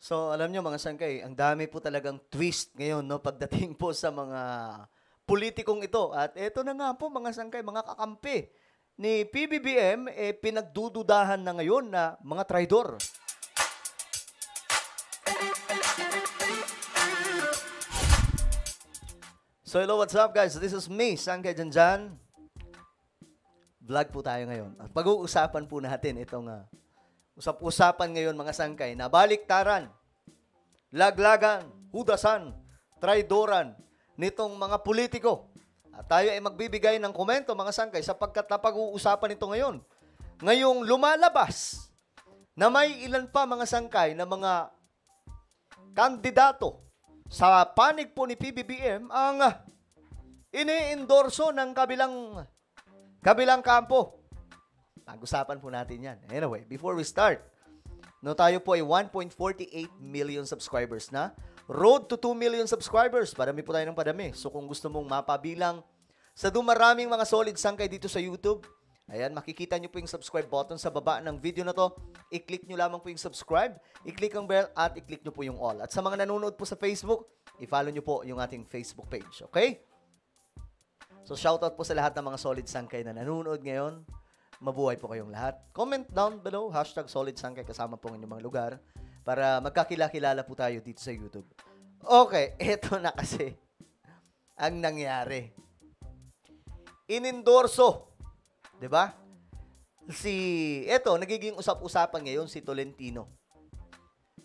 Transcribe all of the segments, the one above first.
So, alam nyo mga sangkay, ang dami po talagang twist ngayon, no, pagdating po sa mga politikong ito. At ito na nga po mga sangkay, mga kakampi ni PBBM, pinagdududahan na ngayon na mga traidor. So, hello, what's up guys? This is me, Sangkay Janjan. Vlog po tayo ngayon. At pag-uusapan po natin itong usap-usapan ngayon mga sangkay na baliktaran, laglagan, hudasan, traidoran nitong mga politiko. At tayo ay magbibigay ng komento mga sangkay sapagkat napag-uusapan ito ngayon. Ngayong lumalabas na may ilan pa mga sangkay na mga kandidato sa panig po ni PBBM ang ini-endorso ng kabilang kampo. Pag-usapan po natin yan. Anyway, before we start, tayo po ay 1.48 million subscribers na. Road to 2 million subscribers. Padami po tayo ng padami. So kung gusto mong mapabilang sa dumaraming mga solid sangkay dito sa YouTube, ayan, makikita nyo po yung subscribe button sa baba ng video na to. I-click nyo lamang po yung subscribe, i-click ang bell, at i-click nyo po yung all. At sa mga nanonood po sa Facebook, i-follow nyo po yung ating Facebook page. Okay? So shoutout po sa lahat ng mga solid sangkay na nanonood ngayon. Mabuhay po kayong lahat. Comment down below, #SolidSangkay kasama po ng inyong mga lugar para magkakilala po tayo dito sa YouTube. Okay, eto na kasi ang nangyari. Inendorso, 'di ba? Nagiging usap-usapan ngayon si Tolentino.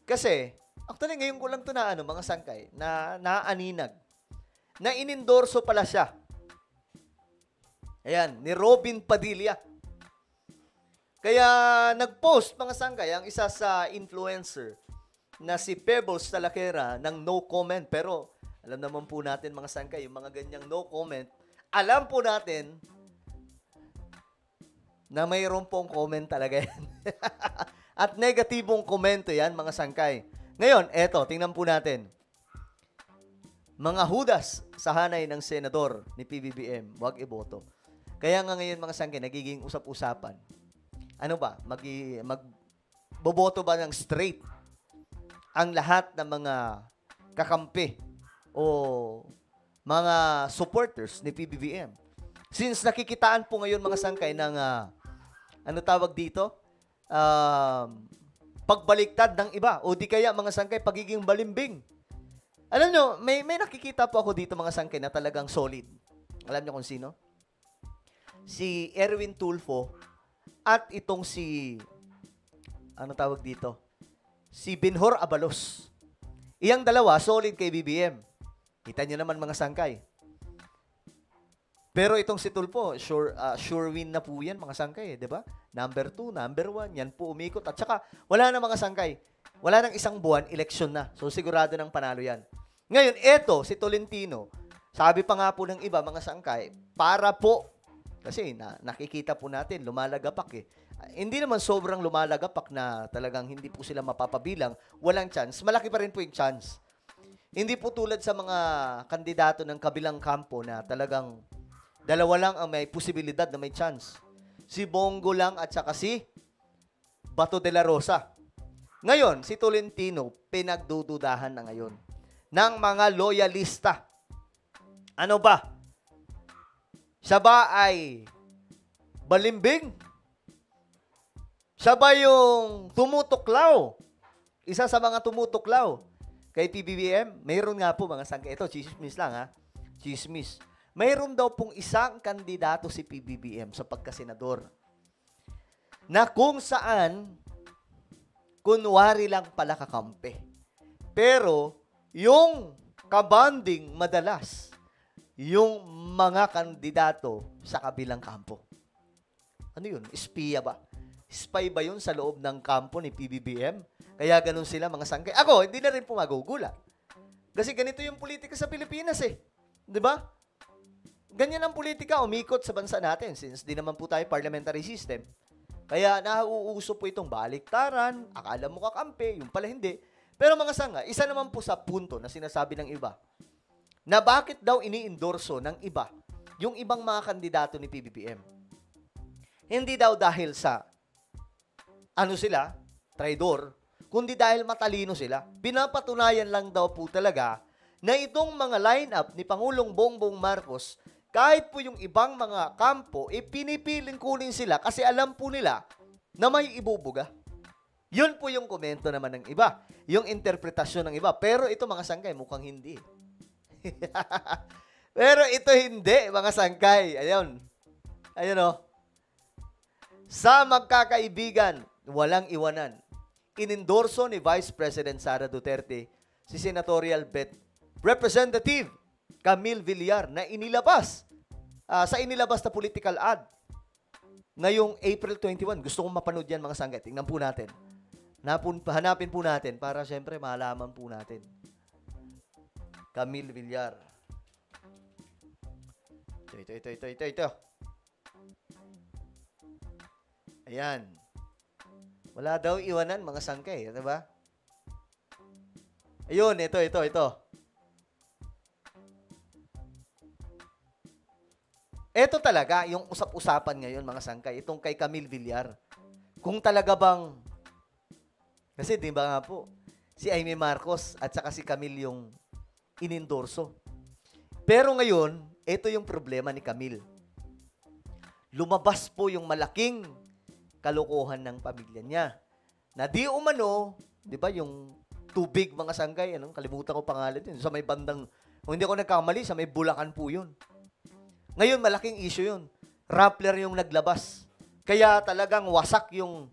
Kasi, actually ngayon ko lang to na mga sangkay, na naaninag. Na inendorso pala siya. Ayan, ni Robin Padilla. Kaya nag-post mga sangkay ang isa sa influencer na si Pebbles Talakera ng no comment. Pero alam naman po natin mga sangkay, yung mga ganyang no comment, alam po natin na mayroon pong comment talaga yan. At negatibong komento yan mga sangkay. Ngayon, eto, tingnan po natin. Mga hudas sa hanay ng senador ni PBBM, wag iboto. Kaya nga ngayon mga sangkay, nagiging usap-usapan. Ano ba? Magboboto ba ng straight ang lahat ng mga kakampi o mga supporters ni PBBM? Since nakikitaan po ngayon mga sangkay ng pagbaliktad ng iba o di kaya mga sangkay pagiging balimbing. Alam nyo, may nakikita po ako dito mga sangkay na talagang solid. Alam nyo kung sino? Si Erwin Tulfo at itong si si Benhur Abalos. Iyang dalawa, solid kay BBM. Kita nyo naman mga sangkay. Pero itong si Tulfo, sure win na po yan mga sangkay, di ba? Number 2, number 1, yan po umikot. At saka, wala na mga sangkay. Wala nang isang buwan, eleksyon na. So sigurado ng panalo yan. Ngayon, si Tolentino, sabi pa nga po ng iba mga sangkay, para po, kasi nakikita po natin, lumalagapak hindi naman sobrang lumalagapak na talagang hindi po sila mapapabilang. Walang chance. Malaki pa rin po yung chance. Hindi po tulad sa mga kandidato ng kabilang kampo na talagang dalawa lang ang may posibilidad na may chance. Si Bongo lang at saka si Bato de la Rosa. Ngayon, si Tolentino, pinagdududahan na ngayon ng mga loyalista. Ano ba? Siya ba ay balimbing? Siya ba yung tumutuklaw? Isa sa mga tumutuklaw kay PBBM? Mayroon nga po mga sangkay. Ito, chismis lang ha. Chismis. Mayroon daw pong isang kandidato si PBBM sa pagkasenador na kung saan kunwari lang pala kakampi. Pero yung kabanding madalas yung mga kandidato sa kabilang kampo. Ano yun? Espiya ba? Spy ba yun sa loob ng kampo ni PBBM? Kaya ganun sila mga sangkay. Ako, hindi na rin po magugulat. Kasi ganito yung politika sa Pilipinas Di ba? Ganyan ang politika, umikot sa bansa natin since di naman po tayo parliamentary system. Kaya nauuso po itong baliktaran, akala mo kakampi, yung pala hindi. Pero mga sangka, isa naman po sa punto na sinasabi ng iba, na bakit daw ini-endorso ng iba yung ibang mga kandidato ni PBBM. Hindi daw dahil sa traidor, kundi dahil matalino sila. Pinapatunayan lang daw po talaga na itong mga lineup ni Pangulong Bongbong Marcos, kahit po yung ibang mga kampo, pinipiling kunin sila kasi alam po nila na may ibubuga. Yun po yung komento naman ng iba. Yung interpretasyon ng iba. Pero ito mga sangkay, mukhang hindi. Pero ito hindi, mga sangkay. Ayun. Ayun o. Sa magkakaibigan, walang iwanan. Inendorso ni Vice President Sara Duterte si Senatorial Representative Camille Villar na inilabas sa inilabas na political ad ngayong April 21. Gusto kong mapanood yan, mga sangkay. Tingnan po natin. Hanapin po natin para syempre malaman po natin. Camille Villar. Ito. Ayan. Wala daw iwanan, mga sangkay. Ito ba? Ayun, ito. Ito talaga, yung usap-usapan ngayon, mga sangkay. Itong kay Camille Villar. Kung talaga bang... Kasi di ba nga po, si Amy Marcos at saka si Camille yung inendorso. Pero ngayon, ito yung problema ni Camille. Lumabas po yung malaking kalokohan ng pamilya niya. Na di umano, di ba yung tubig, mga sangkay, kalimutan ko pangalan yun, sa may bandang, kung hindi ako nagkamali, sa may Bulacan po yun. Ngayon, malaking issue yun. Rappler yung naglabas. Kaya talagang wasak yung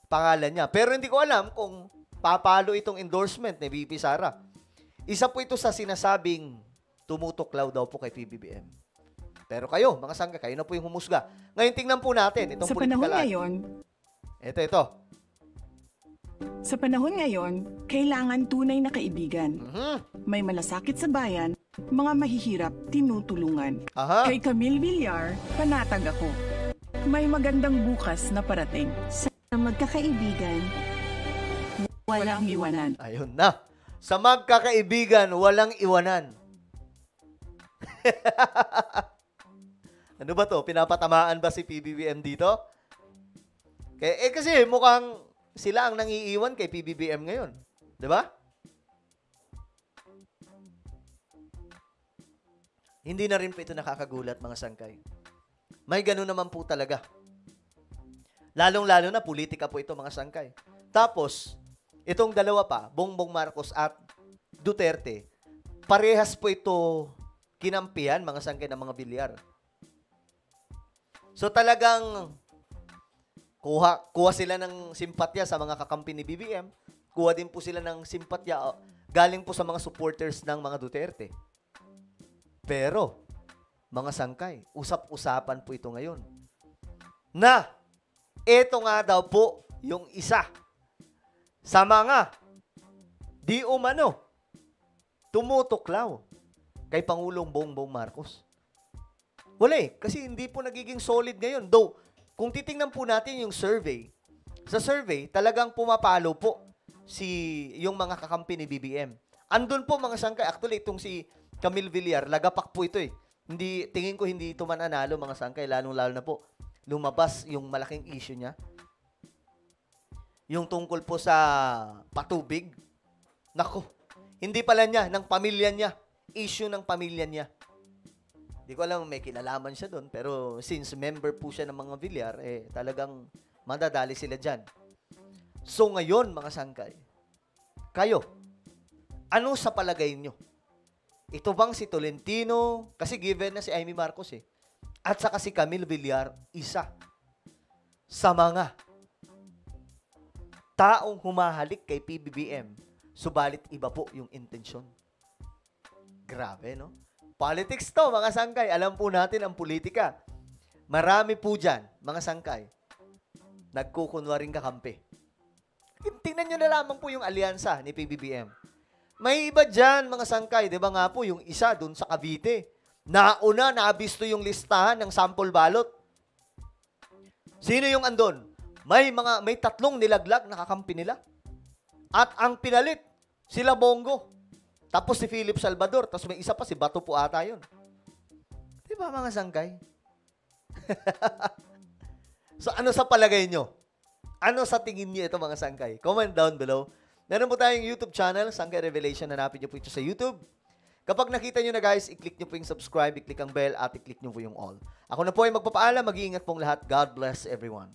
pangalan niya. Pero hindi ko alam kung papalo itong endorsement ni VP Sara. Isa po ito sa sinasabing tumutuklaw daw po kay PBBM. Pero kayo, mga sangka, kayo na po yung humusga. Ngayon, tingnan po natin itong Sa political panahon ad. ngayon, Ito. sa panahon ngayon, kailangan tunay na kaibigan. May malasakit sa bayan, mga mahihirap, tinutulungan. Aha. Kay Camille Villar, panatag ako. May magandang bukas na parating. Sa magkakaibigan, walang iwanan. Ayun na. Sa magkakaibigan, walang iwanan. Ano ba to? Pinapatamaan ba si PBBM dito? Kasi mukhang sila ang nangiiwan kay PBBM ngayon. Diba? Hindi na rin po ito nakakagulat, mga sangkay. May ganun naman po talaga. Lalong-lalo na politika po ito, mga sangkay. Tapos, itong dalawa pa, Bongbong Marcos at Duterte, parehas po ito kinampihan, mga sangkay, ng mga Villar. So talagang kuha sila ng simpatya sa mga kakampi ni BBM, kuha din po sila ng simpatya galing po sa mga supporters ng mga Duterte. Pero, mga sangkay, usap-usapan po ito ngayon. Na, ito nga daw po yung isa sa mga di umano tumutuklaw kay Pangulong Bongbong Marcos. Wala kasi hindi po nagiging solid ngayon. Though, kung titingnan po natin yung survey, sa survey, talagang pumapalo po yung mga kakampi ni BBM. Andun po, mga sangkay, actually itong si Camille Villar, lagapak po ito eh. Tingin ko hindi ito mananalo, mga sangkay, lalong-lalo na po lumabas yung malaking issue niya. Yung tungkol po sa patubig. Nako, hindi pala niya, ng pamilya niya. Issue ng pamilya niya. Di ko alam may kinalaman siya doon, pero since member po siya ng mga Villar, talagang madadali sila dyan. So ngayon, mga sangkay, kayo, ano sa palagay nyo? Ito bang si Tolentino, kasi given na si Amy Marcos at saka si Camille Villar, isa sa mga taong humahalik kay PBBM, subalit iba po yung intensyon. Grabe, no? Politics to, mga sangkay. Alam po natin ang politika. Marami po dyan, mga sangkay, nagkukunwaring kakampi. Tingnan nyo na lamang po yung alyansa ni PBBM. May iba dyan, mga sangkay. Di ba nga po, yung isa dun sa Cavite, nauna, naabisto yung listahan ng sample ballot. Sino yung andon? May 3 nilaglag na kakampi nila. At ang pinalit, sila Bongo. Tapos si Philip Salvador. Tapos may isa pa, si Bato po ata yun. Di ba, mga sangkay? So, ano sa palagay nyo? Ano sa tingin niyo ito mga sangkay? Comment down below. Meron po tayong YouTube channel, Sangkay Revelation. Hanapin niyo po ito sa YouTube. Kapag nakita niyo na guys, i-click niyo po yung subscribe, i-click ang bell, at i-click niyo po yung all. Ako na po ay magpapaalam. Mag-iingat pong lahat. God bless everyone.